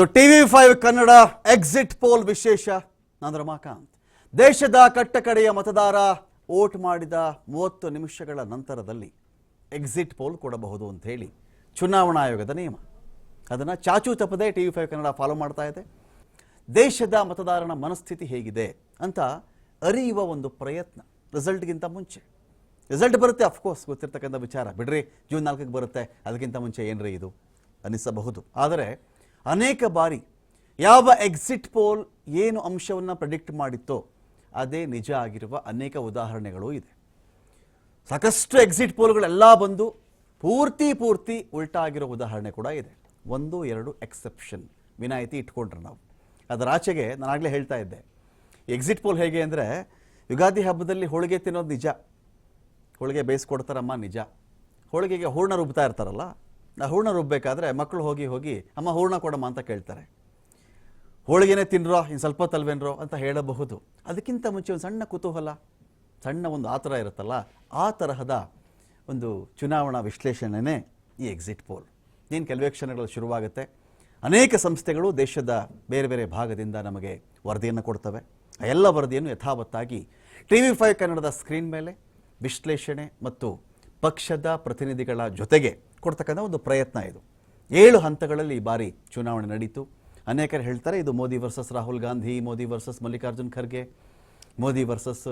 TV5 Kannada exit poll ವಿಶೇಷ. ನಾನು ರಮಾಕಾಂತ್. ದೇಶದ ಕಟ್ಟಕಡೆಯ ಮತದಾರ ವೋಟ್ ಮಾಡಿದ 30 ನಿಮಿಷಗಳ ನಂತರದಲ್ಲಿ ಎಕ್ಸಿಟ್ ಪೋಲ್ ಕೊಡಬಹುದು ಅಂತ ಹೇಳಿ ಚುನಾವಣಾ ಆಯೋಗದ ನಿಯಮ. ಅದನ್ನು ಚಾಚೂ ತಪ್ಪದೆ TV5 ಕನ್ನಡ ಫಾಲೋ ಮಾಡ್ತಾ ಇದೆ. ದೇಶದ ಮತದಾರನ ಮನಸ್ಥಿತಿ ಹೇಗಿದೆ ಅಂತ ಅರಿಯುವ ಒಂದು ಪ್ರಯತ್ನ. ರಿಸಲ್ಟ್ಗಿಂತ ಮುಂಚೆ ರಿಸಲ್ಟ್ ಬರುತ್ತೆ, ಅಫ್ಕೋರ್ಸ್ ಗೊತ್ತಿರ್ತಕ್ಕಂಥ ವಿಚಾರ. ಬಿಡ್ರಿ, ಜೂನ್ 4ಕ್ಕೆ ಬರುತ್ತೆ, ಅದಕ್ಕಿಂತ ಮುಂಚೆ ಏನ್ರಿ ಇದು ಅನಿಸಬಹುದು. ಆದರೆ ಅನೇಕ ಬಾರಿ ಯಾವ ಎಕ್ಸಿಟ್ ಪೋಲ್ ಏನು ಅಂಶವನ್ನು ಪ್ರೆಡಿಕ್ಟ್ ಮಾಡಿತ್ತೋ ಅದೇ ನಿಜ ಆಗಿರುವ ಅನೇಕ ಉದಾಹರಣೆಗಳು ಇದೆ. ಸಾಕಷ್ಟು ಎಕ್ಸಿಟ್ ಪೋಲ್ಗಳೆಲ್ಲ ಬಂದು ಪೂರ್ತಿ ಉಲ್ಟಾ ಆಗಿರೋ ಉದಾಹರಣೆ ಕೂಡ ಇದೆ. 1-2 ಎಕ್ಸೆಪ್ಷನ್, ವಿನಾಯಿತಿ ಇಟ್ಕೊಂಡ್ರೆ ನಾವು. ಅದರ ಆಚೆಗೆ ನಾನಾಗಲೇ ಹೇಳ್ತಾ ಇದ್ದೆ, ಎಕ್ಸಿಟ್ ಪೋಲ್ ಹೇಗೆ ಅಂದರೆ, ಯುಗಾದಿ ಹಬ್ಬದಲ್ಲಿ ಹೋಳಿಗೆ ತಿನ್ನೋದು ನಿಜ, ಹೋಳಿಗೆ ಬೇಯಿಸ್ಕೊಡ್ತಾರಮ್ಮ ನಿಜ. ಹೋಳಿಗೆಗೆ ಹೂರ್ಣ ರುಬ್ತಾ ಇರ್ತಾರಲ್ಲ, ಆ ಹೂರ್ಣ ರುಬ್ಬಬೇಕಾದ್ರೆ ಮಕ್ಕಳು ಹೋಗಿ ಅಮ್ಮ ಹೂರ್ಣ ಕೊಡಮ್ಮ ಅಂತ ಕೇಳ್ತಾರೆ. ಹೋಳಿಗೆನೇ ತಿನ್ರೋ, ಇನ್ನು ಸ್ವಲ್ಪ ತಲ್ವೇನ್ರೋ ಅಂತ ಹೇಳಬಹುದು. ಅದಕ್ಕಿಂತ ಮುಂಚೆ ಒಂದು ಸಣ್ಣ ಕುತೂಹಲ, ಸಣ್ಣ ಒಂದು ಆತರ ಇರುತ್ತಲ್ಲ, ಆ ತರಹದ ಒಂದು ಚುನಾವಣಾ ವಿಶ್ಲೇಷಣೆನೇ ಈ ಎಕ್ಸಿಟ್ ಪೋಲ್. ಏನು ಕೆಲವೇ ಕ್ಷಣಗಳು ಶುರುವಾಗುತ್ತೆ. ಅನೇಕ ಸಂಸ್ಥೆಗಳು ದೇಶದ ಬೇರೆ ಬೇರೆ ಭಾಗದಿಂದ ನಮಗೆ ವರದಿಯನ್ನು ಕೊಡ್ತವೆ. ಆ ಎಲ್ಲ ವರದಿಯನ್ನು ಯಥಾವತ್ತಾಗಿ TV5 ಕನ್ನಡದ ಸ್ಕ್ರೀನ್ ಮೇಲೆ ವಿಶ್ಲೇಷಣೆ ಮತ್ತು ಪಕ್ಷದ ಪ್ರತಿನಿಧಿಗಳ ಜೊತೆಗೆ ಕೊಡ್ತಕ್ಕಂಥ ಒಂದು ಪ್ರಯತ್ನ ಇದು. 7 ಹಂತಗಳಲ್ಲಿ ಈ ಬಾರಿ ಚುನಾವಣೆ ನಡೀತು. ಅನೇಕರು ಹೇಳ್ತಾರೆ ಇದು Modi versus Rahul Gandhi, Modi versus Mallikarjun Kharge, Modi versus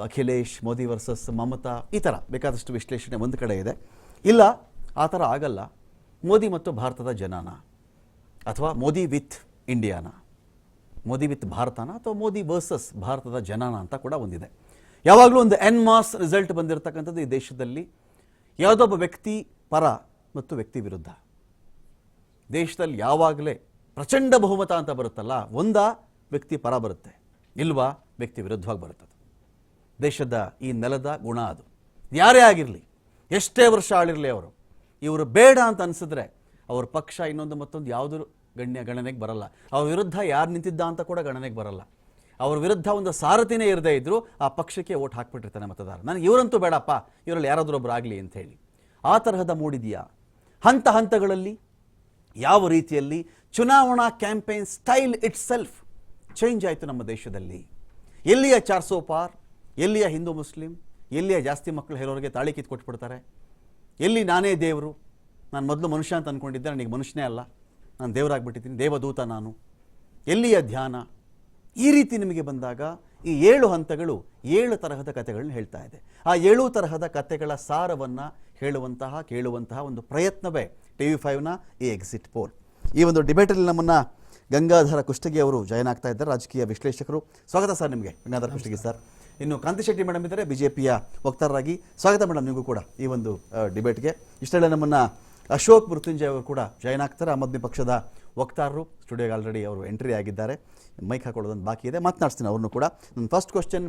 Akhilesh, Modi versus Mamata, ಈ ಥರ ಬೇಕಾದಷ್ಟು ವಿಶ್ಲೇಷಣೆ ಒಂದು ಕಡೆ ಇದೆ. ಇಲ್ಲ, ಆ ಥರ ಆಗಲ್ಲ. ಮೋದಿ ಮತ್ತು ಭಾರತದ ಜನಾನ, ಅಥವಾ ಮೋದಿ ವಿತ್ ಇಂಡಿಯಾನ, ಮೋದಿ ವಿತ್ ಭಾರತನ, ಅಥವಾ ಮೋದಿ ವರ್ಸಸ್ ಭಾರತದ ಜನಾನ ಅಂತ ಕೂಡ ಒಂದಿದೆ. ಯಾವಾಗಲೂ ಒಂದು ಎನ್ ಮಾಸ್ ರಿಸಲ್ಟ್ ಬಂದಿರತಕ್ಕಂಥದ್ದು ಈ ದೇಶದಲ್ಲಿ. ಯಾವುದೊಬ್ಬ ವ್ಯಕ್ತಿ ಪರ ಮತ್ತು ವ್ಯಕ್ತಿ ವಿರುದ್ಧ. ದೇಶದಲ್ಲಿ ಯಾವಾಗಲೇ ಪ್ರಚಂಡ ಬಹುಮತ ಅಂತ ಬರುತ್ತಲ್ಲ, ಒಂದಾ ವ್ಯಕ್ತಿ ಪರ ಬರುತ್ತೆ, ಇಲ್ವಾ ವ್ಯಕ್ತಿ ವಿರುದ್ಧವಾಗಿ ಬರುತ್ತದೆ. ದೇಶದ ಈ ನೆಲದ ಗುಣ ಅದು. ಯಾರೇ ಆಗಿರಲಿ, ಎಷ್ಟೇ ವರ್ಷ ಆಳಿರಲಿ, ಇವರು ಬೇಡ ಅಂತ ಅನಿಸಿದ್ರೆ ಅವ್ರ ಪಕ್ಷ ಇನ್ನೊಂದು ಮತ್ತೊಂದು ಯಾವುದೂ ಗಣನೆಗೆ ಬರಲ್ಲ. ಅವ್ರ ವಿರುದ್ಧ ಯಾರು ನಿಂತಿದ್ದ ಅಂತ ಕೂಡ ಗಣನೆಗೆ ಬರಲ್ಲ. ಅವ್ರ ವಿರುದ್ಧ ಒಂದು ಸಾರಥಿನೇ ಇರದೇ ಇದ್ದರೂ ಆ ಪಕ್ಷಕ್ಕೆ ಓಟ್ ಹಾಕ್ಬಿಟ್ಟಿರ್ತಾನೆ ಮತದಾರ. ನನಗೆ ಇವರಂತೂ ಬೇಡಪ್ಪ, ಇವರಲ್ಲಿ ಯಾರಾದರೂ ಒಬ್ಬರು ಆಗಲಿ ಅಂತ ಹೇಳಿ. ಆ ತರಹದ ಮೂಡಿದೆಯಾ? ಹಂತಗಳಲ್ಲಿ ಯಾವ ರೀತಿಯಲ್ಲಿ ಚುನಾವಣಾ campaign style it self change ಆಯಿತು ನಮ್ಮ ದೇಶದಲ್ಲಿ. ಎಲ್ಲಿಯ 400 ಪಾರ್, ಎಲ್ಲಿಯ ಹಿಂದೂ ಮುಸ್ಲಿಂ, ಎಲ್ಲಿಯ ಜಾಸ್ತಿ ಮಕ್ಕಳು ಹೇಳೋರಿಗೆ ತಾಳಿ ಕಿತ್ತು ಕೊಟ್ಬಿಡ್ತಾರೆ, ಎಲ್ಲಿ ನಾನೇ ದೇವರು, ನಾನು ಮೊದಲು ಮನುಷ್ಯ ಅಂತ ಅಂದ್ಕೊಂಡಿದ್ದೆ, ನನಗೆ ಮನುಷ್ಯನೇ ಅಲ್ಲ, ನಾನು ದೇವರಾಗ್ಬಿಟ್ಟಿದ್ದೀನಿ, ದೇವದೂತ ನಾನು, ಎಲ್ಲಿಯ ಧ್ಯಾನ. ಈ ರೀತಿ ನಿಮಗೆ ಬಂದಾಗ ಈ 7 ಹಂತಗಳು 7 ತರಹದ ಕಥೆಗಳನ್ನ ಹೇಳ್ತಾ ಇದೆ. ಆ 7 ತರಹದ ಕಥೆಗಳ ಸಾರವನ್ನು ಕೇಳುವಂತಹ ಒಂದು ಪ್ರಯತ್ನವೇ TV5ನ ಈ ಎಕ್ಸಿಟ್ ಪೋಲ್. ಈ ಒಂದು ಡಿಬೇಟಲ್ಲಿ ನಮ್ಮನ್ನು ಗಂಗಾಧರ ಕುಷ್ಟಗಿ ಅವರು ಜಾಯ್ನ್ ಆಗ್ತಾ ಇದ್ದಾರೆ, ರಾಜಕೀಯ ವಿಶ್ಲೇಷಕರು. ಸ್ವಾಗತ ಸರ್ ನಿಮಗೆ, ಗಂಗಾಧರ ಕುಷ್ಟಗಿ ಸರ್. ಇನ್ನು ಕಾಂತಿ ಶೆಟ್ಟಿ ಮೇಡಮ್ ಇದ್ದಾರೆ, BJPಯ ವಕ್ತಾರರಾಗಿ. ಸ್ವಾಗತ ಮೇಡಮ್ ನಿಮಗೂ ಕೂಡ ಈ ಒಂದು ಡಿಬೇಟ್ಗೆ. ಇಷ್ಟೆಲ್ಲ ನಮ್ಮನ್ನು ಅಶೋಕ್ ಮೃತ್ಯುಂಜಯ ಅವರು ಕೂಡ ಜಾಯ್ನ್ ಆಗ್ತಾರೆ, ಆಮ್ ಆದ್ಮಿ ಪಕ್ಷದ ವಕ್ತಾರರು. ಸ್ಟುಡಿಯೋಗೆ ಆಲ್ರೆಡಿ ಅವರು ಎಂಟ್ರಿ ಆಗಿದ್ದಾರೆ, ಮೈಕ್ ಹಾಕೊಳ್ಳೋದೊಂದು ಬಾಕಿ ಇದೆ, ಮಾತನಾಡ್ತೀನಿ ಅವ್ರನ್ನೂ ಕೂಡ. ನನ್ನ ಫಸ್ಟ್ ಕ್ವಶನ್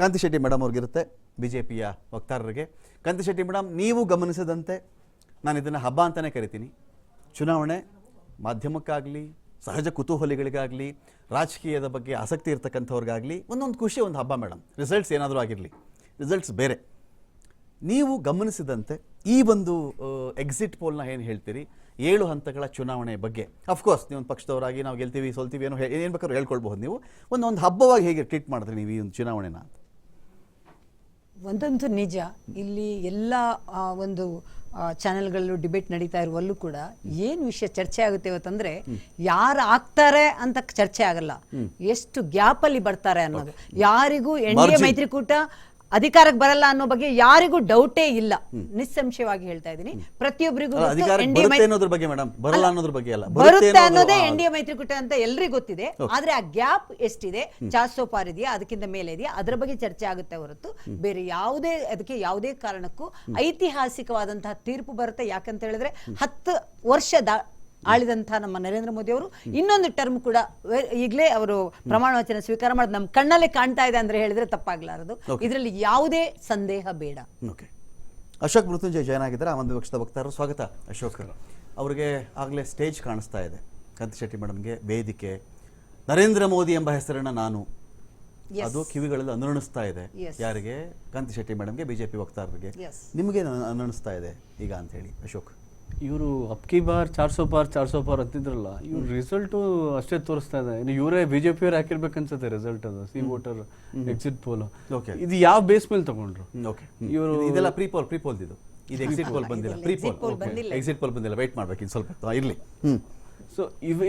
ಕಾಂತಿ ಶೆಟ್ಟಿ ಮೇಡಮ್ ಅವ್ರಿಗಿರುತ್ತೆ, BJPಯ ವಕ್ತಾರರಿಗೆ. ಕಾಂತಿ ಶೆಟ್ಟಿ ಮೇಡಮ್, ನೀವು ಗಮನಿಸಿದಂತೆ, ನಾನು ಇದನ್ನು ಹಬ್ಬ ಅಂತಲೇ ಕರಿತೀನಿ, ಚುನಾವಣೆ ಮಾಧ್ಯಮಕ್ಕಾಗಲಿ, ಸಹಜ ಕುತೂಹಲಿಗಳಿಗಾಗಲಿ, ರಾಜಕೀಯದ ಬಗ್ಗೆ ಆಸಕ್ತಿ ಇರ್ತಕ್ಕಂಥವ್ರಿಗಾಗಲಿ ಒಂದೊಂದು ಖುಷಿ, ಒಂದು ಹಬ್ಬ ಮೇಡಮ್. ರಿಸಲ್ಟ್ಸ್ ಏನಾದರೂ ಆಗಿರಲಿ, ರಿಸಲ್ಟ್ಸ್ ಬೇರೆ. ನೀವು ಗಮನಿಸಿದಂತೆ ಈ ಒಂದು ಎಕ್ಸಿಟ್ ಪೋಲ್ನ ಏನು ಹೇಳ್ತೀರಿ 7 ಹಂತಗಳ ಚುನಾವಣೆ ಬಗ್ಗೆ? ಅಫ್ಕೋರ್ಸ್ ನೀವು ಒಂದು ಪಕ್ಷದವರಾಗಿ ನಾವು ಗೆಲ್ತೀವಿ ಸೋಲ್ತೀವಿ ಏನು ಬೇಕಾದ್ರೂ ಹೇಳ್ಕೊಳ್ಬಹುದು. ನೀವು ಒಂದು ಹಬ್ಬವಾಗಿ ಹೇಗೆ ಟ್ರೀಟ್ ಮಾಡಿದ್ರಿ ನೀವು ಈ ಒಂದು ಚುನಾವಣೆನ ಅಂತ? ಒಂದಂತೂ ನಿಜ, ಇಲ್ಲಿ ಎಲ್ಲ ಒಂದು ಚಾನೆಲ್ಗಳಲ್ಲೂ ಡಿಬೇಟ್ ನಡೀತಾ ಇರುವಲ್ಲೂ ಕೂಡ ಏನು ವಿಷಯ ಚರ್ಚೆ ಆಗುತ್ತೆ ಇವತ್ತಂದ್ರೆ, ಯಾರು ಆಗ್ತಾರೆ ಅಂತ ಚರ್ಚೆ ಆಗಲ್ಲ, ಎಷ್ಟು ಗ್ಯಾಪ್ ಅಲ್ಲಿ ಬರ್ತಾರೆ ಅನ್ನೋದು. ಯಾರಿಗೂ NDA ಮೈತ್ರಿಕೂಟ ಅಧಿಕಾರಕ್ಕೆ ಬರಲ್ಲ ಅನ್ನೋ ಬಗ್ಗೆ ಯಾರಿಗೂ ಡೌಟೇ ಇಲ್ಲ, ನಿಸ್ಸಂಶಯವಾಗಿ ಹೇಳ್ತಾ ಇದ್ದೀನಿ. ಪ್ರತಿಯೊಬ್ಬರಿಗೂ ಬರುತ್ತೆ ಅನ್ನೋದೇ NDA ಮೈತ್ರಿಕೂಟ ಅಂತ ಎಲ್ರಿಗೂ ಗೊತ್ತಿದೆ. ಆದ್ರೆ ಆ ಗ್ಯಾಪ್ ಎಷ್ಟಿದೆ, 400 ಪಾರ್ ಇದೆಯಾ, ಅದಕ್ಕಿಂತ ಮೇಲೆ ಇದೆಯಾ, ಅದರ ಬಗ್ಗೆ ಚರ್ಚೆ ಆಗುತ್ತೆ ಹೊರತು ಬೇರೆ ಅದಕ್ಕೆ ಯಾವುದೇ ಕಾರಣಕ್ಕೂ ಐತಿಹಾಸಿಕವಾದಂತಹ ತೀರ್ಪು ಬರುತ್ತೆ. ಯಾಕಂತ ಹೇಳಿದ್ರೆ 10 ವರ್ಷ ಆಳಿದಂತಹ ನಮ್ಮ ನರೇಂದ್ರ ಮೋದಿ ಅವರು ಇನ್ನೊಂದು ಟರ್ಮ್ ಕೂಡ ಈಗಲೇ ಅವರು ಪ್ರಮಾಣ ವಚನ ಸ್ವೀಕಾರ ಮಾಡೋದು ನಮ್ಮ ಕಣ್ಣಲ್ಲೇ ಕಾಣ್ತಾ ಇದೆ ಅಂದ್ರೆ ಹೇಳಿದ್ರೆ ತಪ್ಪಾಗ್ಲಾರದು. ಇದರಲ್ಲಿ ಯಾವುದೇ ಸಂದೇಹ ಬೇಡ. ಅಶೋಕ್ ಮೃತ್ಯುಂಜಯ ಜಾಯ್ನ್ ಆಗಿದ್ದಾರೆ, ಆಮ್ ಆದ್ಮಿ ಪಕ್ಷದ ವಕ್ತಾರರು. ಸ್ವಾಗತ ಅಶೋಕ್. ಅವರಿಗೆ ಆಗಲೇ ಸ್ಟೇಜ್ ಕಾಣಿಸ್ತಾ ಇದೆ, ಕಾಂತಿ ಶೆಟ್ಟಿ ಮೇಡಮ್ಗೆ ವೇದಿಕೆ, ನರೇಂದ್ರ ಮೋದಿ ಎಂಬ ಹೆಸರನ್ನ ನಾನು, ಅದು ಕಿವಿಗಳಲ್ಲಿ ಅನುರಣಿಸ್ತಾ ಇದೆ. ಯಾರಿಗೆ? ಕಾಂತಿ ಶೆಟ್ಟಿ ಮೇಡಮ್ಗೆ, BJP ವಕ್ತಾರರಿಗೆ. ನಿಮಗೆ ಅನುರಣಿಸ್ತಾ ಇದೆ ಈಗ ಅಂತ ಹೇಳಿ ಅಶೋಕ್? ಇವರು ಅಬ್ಕಿ ಬಾರ್ 400 ಪಾರ್ ಅಂತಿದ್ರಲ್ಲ, ಇವ್ರ ರಿಸಲ್ಟು ಅಷ್ಟೇ ತೋರಿಸ್ತಾ ಇದೆ. ಇನ್ನು ಇವರೇ ಬಿಜೆಪಿ ಅವ್ರು ಹಾಕಿರ್ಬೇಕನ್ಸುತ್ತೆ ರಿಸಲ್ಟ್ ಅದು, C voter exit poll. Okay. ಇದು ಯಾವ ಬೇಸ್ ಮೇಲೆ ತಗೊಂಡ್ರು ಓಕೆ ಇವರು? ಇದೆಲ್ಲ ಪ್ರೀಪೋಲ್ ಇದು ಎಕ್ಸಿಟ್ ಪೋಲ್ ಬಂದಿಲ್ಲ. exit poll ಬಂದಿಲ್ಲ. ಎಕ್ಸಿಟ್ ಪೋಲ್ ಬಂದಿಲ್ಲ, ವೆಯ್ಟ್ ಮಾಡ್ಬೇಕು ಇನ್ನು ಸ್ವಲ್ಪ ಇರಲಿ. ಸೊ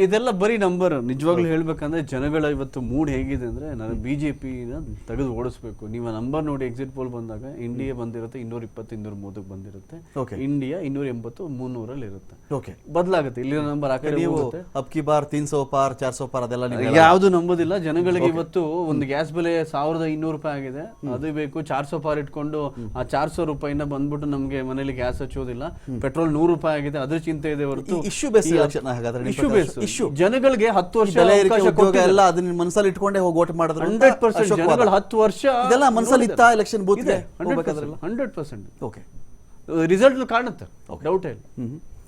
ಇದೆಲ್ಲ ಬರೀ ನಂಬರ್. ನಿಜವಾಗ್ಲೂ ಹೇಳ್ಬೇಕಂದ್ರೆ ಜನಗಳ ಇವತ್ತು ಮೂಡ್ ಹೇಗಿದೆ ಅಂದ್ರೆ, ನಾನು ಬಿಜೆಪಿನ ತೆಗೆದು ಓಡಿಸ್ಬೇಕು. ನೀವು ನಂಬರ್ ನೋಡಿ, ಎಕ್ಸಿಟ್ ಪೋಲ್ ಬಂದಾಗ ಇಂಡಿಯಾ ಬಂದಿರುತ್ತೆ 220 230 ಬಂದಿರುತ್ತೆ, Okay. ಇಂಡಿಯಾ 280 300 ಇರುತ್ತೆ. ಓಕೆ, ಬದಲಾಗುತ್ತೆ ಇಲ್ಲಿನ ನಂಬರ್. ಆ ಕಡೆ ನೀವು ಹೋಗುತ್ತೆ. ಅಬ್ಕಿ ಬಾರ್ 300 ಪಾರ್ 400 ಪಾರ್ ಅದೆಲ್ಲ ನೀವು ಯಾವ್ದು ನಂಬೋದಿಲ್ಲ. ಜನಗಳಿಗೆ ಇವತ್ತು ಒಂದು ಗ್ಯಾಸ್ ಬೆಲೆ 1200 ರೂಪಾಯಿ ಆಗಿದೆ, ಅದು ಬೇಕು. 400 ಪಾರ್ ಇಟ್ಕೊಂಡು ಆ 400 ರೂಪಾಯಿನ ಬಂದ್ಬಿಟ್ಟು ನಮ್ಗೆ ಮನೇಲಿ ಗ್ಯಾಸ್ ಹಚ್ಚೋದಿಲ್ಲ. ಪೆಟ್ರೋಲ್ 100 ರೂಪಾಯಿ ಆಗಿದೆ, ಅದ್ರ ಚಿಂತೆ ಇದೆ ಹೊರತು ಇಶ್ಯೂ ಬೇಸ್ ಎಲೆಕ್ಷನ್ ಹಾಗಾದ್ರೆ ಇಶ್ಯೂ ಬೇಸ್. ಜನಗಳಿಗೆ 10 ವರ್ಷ ಬೆಲೆ ಏರಿಕೆ, ಅವಕಾಶ ಉದ್ಯೋಗ ಕೊಟ್ಟಿದ್ದಾರೆ. ಎಲ್ಲ ಅದನ್ನ ಮನಸ್ಸಲ್ಲಿ ಇಟ್ಕೊಂಡೇ ಹೋಗಿ ವೋಟ್ ಮಾಡಿದ್ರು. 100% ಜನಗಳು 10 ವರ್ಷ ಇದೆಲ್ಲ ಮನಸ್ಸಲ್ಲಿ ಇತ್ತಾ ಎಲೆಕ್ಷನ್ ಬೂತ್ ಇದೆ. 100%. ಓಕೆ, ರಿಸಲ್ಟ್ ಕಾಣುತ್ತೆ, ಡೌಟ್ ಇಲ್ಲ.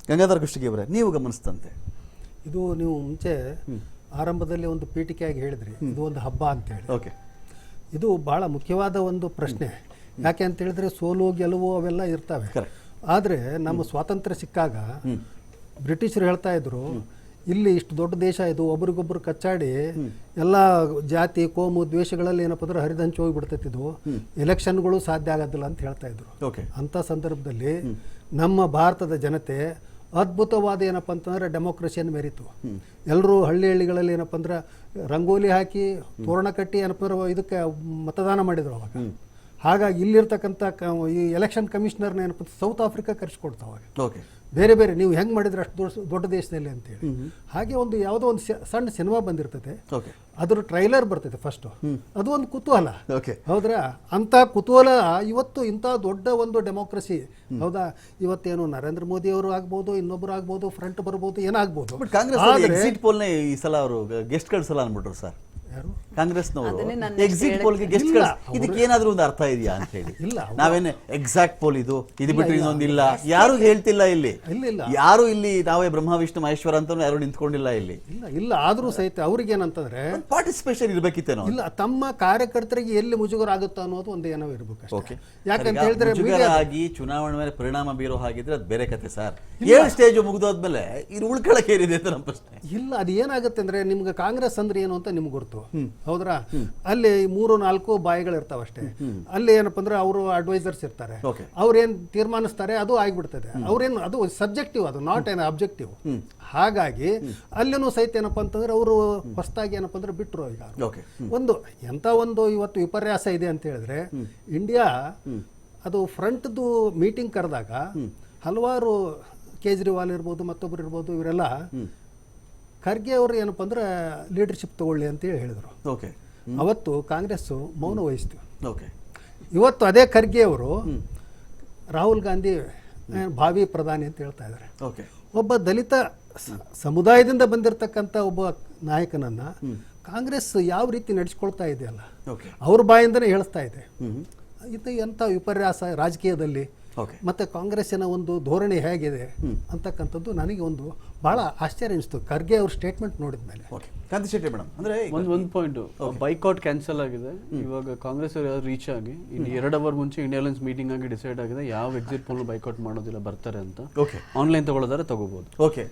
ಗಂಗಾಧರ ಕುಷ್ಟಗಿ ಅವರೇ, ನೀವು ಗಮನಿಸ್ತಂತೆ ಇದು ನೀವು ಮುಂಚೆ ಆರಂಭದಲ್ಲಿ ಒಂದು ಪೀಠಿಕೆಯಾಗಿ ಹೇಳಿದ್ರಿ, ಇದು ಒಂದು ಹಬ್ಬ ಅಂತ ಹೇಳಿ. ಓಕೆ, ಇದು ಬಹಳ ಮುಖ್ಯವಾದ ಒಂದು ಪ್ರಶ್ನೆ. ಯಾಕೆ ಅಂತ ಹೇಳಿದ್ರೆ ಸೋಲು ಗೆಲುವು ಅವೆಲ್ಲ ಇರ್ತವೆ. Correct. ಆದರೆ ನಮ್ಮ ಸ್ವಾತಂತ್ರ್ಯ ಸಿಕ್ಕಾಗ ಬ್ರಿಟಿಷರು ಹೇಳ್ತಾ ಇದ್ರು, ಇಲ್ಲಿ ಇಷ್ಟು ದೊಡ್ಡ ದೇಶ ಇದು, ಒಬ್ರಿಗೊಬ್ರು ಕಚ್ಚಾಡಿ ಎಲ್ಲ ಜಾತಿ ಕೋಮು ದ್ವೇಷಗಳಲ್ಲಿ ಏನಪ್ಪ ಅಂದ್ರೆ ಹರಿದಂಚು ಹೋಗಿಬಿಡ್ತೈತಿ, ಇದು ಎಲೆಕ್ಷನ್ಗಳು ಸಾಧ್ಯ ಆಗೋದಿಲ್ಲ ಅಂತ ಹೇಳ್ತಾ ಇದ್ರು. ಓಕೆ, ಅಂಥ ಸಂದರ್ಭದಲ್ಲಿ ನಮ್ಮ ಭಾರತದ ಜನತೆ ಅದ್ಭುತವಾದ ಏನಪ್ಪ ಅಂತಂದ್ರೆ ಡೆಮೋಕ್ರಸಿಯನ್ನು ಮೆರಿತು. ಎಲ್ಲರೂ ಹಳ್ಳಿಗಳಲ್ಲಿ ಏನಪ್ಪ ಅಂದ್ರೆ ರಂಗೋಲಿ ಹಾಕಿ ತೋರಣ ಕಟ್ಟಿ ಏನಪ್ಪ ಅಂದ್ರೆ ಇದಕ್ಕೆ ಮತದಾನ ಮಾಡಿದ್ರು ಅವಾಗ. ಹಾಗಾಗಿ ಇಲ್ಲಿರ್ತಕ್ಕಂಥ ಈ ಎಲೆಕ್ಷನ್ ಕಮಿಷನರ್ನ ಏನಪ್ಪ ಸೌತ್ ಆಫ್ರಿಕಾ ಕರೆಸ್ಕೊಡ್ತಾವ. ಓಕೆ, ಬೇರೆ ಬೇರೆ ನೀವು ಹೆಂಗೆ ಮಾಡಿದ್ರೆ ಅಷ್ಟು ದೊಡ್ಡ ದೇಶದಲ್ಲಿ ಅಂತೇಳಿ. ಹಾಗೆ ಒಂದು ಯಾವುದೋ ಒಂದು ಸಣ್ಣ ಸಿನಿಮಾ ಬಂದಿರ್ತದೆ, ಓಕೆ, ಅದ್ರ ಟ್ರೈಲರ್ ಬರ್ತೈತೆ ಫಸ್ಟು, ಅದು ಒಂದು ಕುತೂಹಲ. ಓಕೆ, ಹೌದ್ರಾ? ಅಂಥ ಕುತೂಹಲ ಇವತ್ತು ಇಂಥ ದೊಡ್ಡ ಒಂದು ಡೆಮೋಕ್ರಸಿ, ಹೌದಾ? ಇವತ್ತೇನು ನರೇಂದ್ರ ಮೋದಿ ಅವರು ಆಗ್ಬೋದು, ಇನ್ನೊಬ್ರು ಆಗ್ಬೋದು, ಫ್ರಂಟ್ ಬರ್ಬೋದು, ಏನಾಗ್ಬೋದು. ಬಟ್ ಕಾಂಗ್ರೆಸ್ ಎಕ್ಸಿಟ್ ಪೋಲ್ನೇ ಈ ಸಲ ಅವರು ಗೆಸ್ಟ್ ಕಳ್ಸಲ್ಲ ಅನ್ಬಿಟ್ರು ಸರ್. ಯಾರು? ಕಾಂಗ್ರೆಸ್ನವರು ಅದನ್ನೇ ನಾನು ಎಕ್ಸಿಟ್ ಪೋಲ್ಗೆ ಗೆಸ್ಟ್ ಇಲ್ಲ, ಇದಕ್ಕೆ ಏನಾದ್ರೂ ಒಂದು ಅರ್ಥ ಇದೆಯಾ ಅಂತ ಹೇಳಿ. ಇಲ್ಲ, ನಾವೇನೆ ಎಕ್ಸಾಕ್ಟ್ ಪೋಲ್ ಇದು ಬಿಟ್ಟರೆ ಇನ್ನೊಂದಿಲ್ಲ, ಯಾರು ಹೇಳ್ತಿಲ್ಲ ಇಲ್ಲಿ. ಇಲ್ಲ. ಯಾರು ಇಲ್ಲಿ ನಾವೇ ಬ್ರಹ್ಮ ವಿಷ್ಣು ಮಹೇಶ್ವರ ಅಂತ ಯಾರು ನಿಂತ್ಕೊಂಡಿಲ್ಲ ಇಲ್ಲಿ. ಇಲ್ಲ ಆದ್ರೂ ಸಹಿತ ಅವ್ರಿಗೇನಂತಂದ್ರೆ ಪಾರ್ಟಿಸಿಪೇಷನ್ ಇರ್ಬೇಕಿತ್ತೇನೋ. ಇಲ್ಲ, ತಮ್ಮ ಕಾರ್ಯಕರ್ತರಿಗೆ ಎಲ್ಲಿ ಮುಜುಗರ ಆಗುತ್ತೋ ಅನ್ನೋದು ಒಂದು ಏನೋ ಇರ್ಬೇಕು. ಓಕೆ, ಯಾಕಂತ ಹೇಳಿದ್ರೆ ಮುಜುಗರ ಆಗಿ ಚುನಾವಣೆ ಮೇಲೆ ಪರಿಣಾಮ ಬೀರೋ ಹಾಗಿದ್ರೆ ಅದು ಬೇರೆ ಕತೆ ಸರ್. 7 ಸ್ಟೇಜ್ ಮುಗಿದೋದ್ಮೇಲೆ ಇದು ಉಳ್ಕೊಳಕ್ಕೆ ಏನಿದೆ ಅಂತ ನಮ್ಮ ಪ್ರಶ್ನೆ. ಇಲ್ಲ, ಅದು ಏನಾಗುತ್ತೆ ಅಂದ್ರೆ ನಿಮ್ಗೆ ಕಾಂಗ್ರೆಸ್ ಅಂದ್ರೆ ಏನು ಅಂತ ನಿಮ್ಗೆ ಗುರ್ತು, ಹೌದ್ರಾ? ಅಲ್ಲಿ 3-4 ಬಾಯಿಗಳು ಇರ್ತಾವಷ್ಟೇ. ಅಲ್ಲಿ ಏನಪ್ಪ ಅಂದ್ರೆ ಅವರು ಅಡ್ವೈಸರ್ಸ್ ಇರ್ತಾರೆ, Okay. ಅವ್ರೇನ್ ತೀರ್ಮಾನಿಸ್ತಾರೆ ಅದು ಆಗ್ಬಿಡ್ತದೆ. ಅವ್ರೇನು ಅದು ಸಬ್ಜೆಕ್ಟಿವ್, ಅದು ನಾಟ್ ಏನ್ ಅಬ್ಜೆಕ್ಟಿವ್. ಹಾಗಾಗಿ ಅಲ್ಲಿನೂ ಸಹಿತ ಏನಪ್ಪ ಅಂತಂದ್ರೆ ಅವರು ಹೊಸದಾಗಿ ಏನಪ್ಪ ಅಂದ್ರೆ ಬಿಟ್ರು. ಈಗ ಓಕೆ, ಒಂದು ಎಂತ ಒಂದು ಇವತ್ತು ವಿಪರ್ಯಾಸ ಇದೆ ಅಂತ ಹೇಳಿದ್ರೆ, ಇಂಡಿಯಾ ಅದು ಫ್ರಂಟ್ದು ಮೀಟಿಂಗ್ ಕರೆದಾಗ ಹಲವಾರು ಕೇಜ್ರಿವಾಲ್ ಇರ್ಬೋದು, ಮತ್ತೊಬ್ರು ಇರ್ಬೋದು, ಇವರೆಲ್ಲ ಖರ್ಗೆ ಅವರು ಏನಪ್ಪ ಅಂದ್ರೆ ಲೀಡರ್ಶಿಪ್ ತಗೊಳ್ಳಿ ಅಂತೇಳಿ ಹೇಳಿದರು. ಓಕೆ, ಅವತ್ತು ಕಾಂಗ್ರೆಸ್ಸು ಮೌನ ವಹಿಸ್ತು. ಓಕೆ, ಇವತ್ತು ಅದೇ ಖರ್ಗೆ ಅವರು ರಾಹುಲ್ ಗಾಂಧಿ ಭಾವಿ ಪ್ರಧಾನಿ ಅಂತ ಹೇಳ್ತಾ ಇದ್ದಾರೆ. ಓಕೆ, ಒಬ್ಬ ದಲಿತ ಸಮುದಾಯದಿಂದ ಬಂದಿರತಕ್ಕಂಥ ಒಬ್ಬ ನಾಯಕನನ್ನ ಕಾಂಗ್ರೆಸ್ ಯಾವ ರೀತಿ ನಡೆಸ್ಕೊಳ್ತಾ ಇದೆಯಲ್ಲ, ಓಕೆ, ಅವ್ರ ಬಾಯಿಂದನೇ ಹೇಳಿಸ್ತಾ ಇದೆ. ಇದು ಎಂಥ ವಿಪರ್ಯಾಸ ರಾಜಕೀಯದಲ್ಲಿ. ಓಕೆ, ಮತ್ತೆ ಕಾಂಗ್ರೆಸ್ಸಿನ ಒಂದು ಧೋರಣೆ ಹೇಗಿದೆ ಅಂತಕ್ಕಂಥದ್ದು ನನಗೆ ಒಂದು ಬಹಳ ಆಶ್ಚರ್ಯ ಅನಿಸ್ತು ಖರ್ಗೆ ಅವ್ರ ಸ್ಟೇಟ್ಮೆಂಟ್ ನೋಡಿದ ಮೇಲೆ. ಓಕೆ, ಕಾಂತಿ ಶೆಟ್ಟಿ ಮೇಡಮ್, ಅಂದ್ರೆ ಒಂದು ಪಾಯಿಂಟ್, ಬೈಕಾಟ್ ಕ್ಯಾನ್ಸಲ್ ಆಗಿದೆ. ಇವಾಗ ಕಾಂಗ್ರೆಸ್ ಅವರು ರೀಚ್ ಆಗಿ ಇನ್ನು 2 ಅವರ್ ಮುಂಚೆ ಇಂಡಿಯಾ ಅಲೈನ್ಸ್ ಮೀಟಿಂಗ್ ಆಗಿ ಡಿಸೈಡ್ ಆಗಿದೆ ಯಾವ ಎಕ್ಸಿಟ್ ಪೋಲ್ ಬೈಕಾಟ್ ಮಾಡೋದಿಲ್ಲ, ಬರ್ತಾರೆ ಅಂತ. ಓಕೆ, ಆನ್ಲೈನ್ ತಗೊಳ್ಳೋದಾದ್ರೆ ತಗೋಬಹುದು. ಓಕೆ,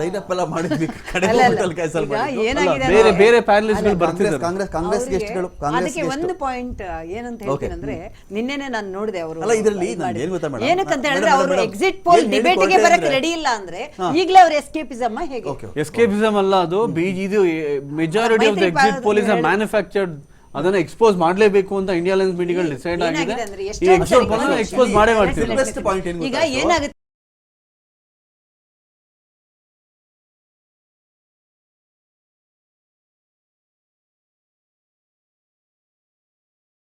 ಲೈನ್ ಅಪ್ ಎಲ್ಲ ಮಾಡಿದ್ವಿ ಕಡೆ ಕ್ಯಾನ್ಸಲ್ ಈಗ ಮಾಡಿ. ಏನಾಗಿದೆ ಬೇರೆ ಅಂದ್ರೆ- ಬೇರೆ ಪ್ಯಾನಲಿಸ್ಟ್ಗಳು ಬರ್ತಿದ್ದಾರೆ. ಕಾಂಗ್ರೆಸ್ ಗೆಸ್ಟ್ಗಳು, ಕಾಂಗ್ರೆಸ್ ಅದಕ್ಕೆ ಒಂದು ಪಾಯಿಂಟ್ ಏನಂತ ಹೇಳ್ತೀನಿ ಅಂದ್ರೆ, ನಿನ್ನೆನೆ ನಾನು ನೋಡಿದೆ ಅವರು ಅಲ್ಲ, ಇದರಲ್ಲಿ ನಾನು ಏನು ಗೊತ್ತಾ ಮೇಡಮ್, ಏನಕ್ಕಂತ ಹೇಳಿದ್ರೆ ಮೇಡಮ್, ಅವರು ಮೇಡಮ್, ಎಕ್ಸಿಟ್ ಪೋಲ್ ಏನ್ ಡಿಬೇಟ್ ಗೆ ಹೇಳಿಕೊಡ್ತಾ ಬರಕ್ಕೆ ಇದ್ರೆ- ರೆಡಿ ಇಲ್ಲ ಅಂದ್ರೆ ಈಗಲೇ ಅವ್ರ ಎಸ್ಕೇಪಿಸಮ್ ಹೇಗೆ? ಓಕೆ, ಎಸ್ಕೇಪಿಸಮ್ ಅಲ್ಲ, ಅದು ಇದು majority of the exit poll is manufactured. ಅದನ್ನ ಎಕ್ಸ್ಪೋಸ್ ಮಾಡಲೇಬೇಕು ಅಂತ ಇಂಡಿಯಾ ಅಲೈನ್ಸ್ ಮೀಟಿಂಗ್ ಡಿಸೈಡ್ ಆಗಿದೆ. ಏನಾಗಿದೆ ಅಂದ್ರೆ ಈ ಎಷ್ಟೋ ಎಕ್ಸಿಟ್ ಪೋಲ್ ಎಕ್ಸ್ಪೋಸ್ ಮಾಡೇ ಮಾಡ್ತೀವಿ. ಬೆಸ್ಟ್ ಪಾಯಿಂಟ್ ಏನು ಈಗ ಗೊತ್ತಾ? ಏನಾಗುತ್ತೆ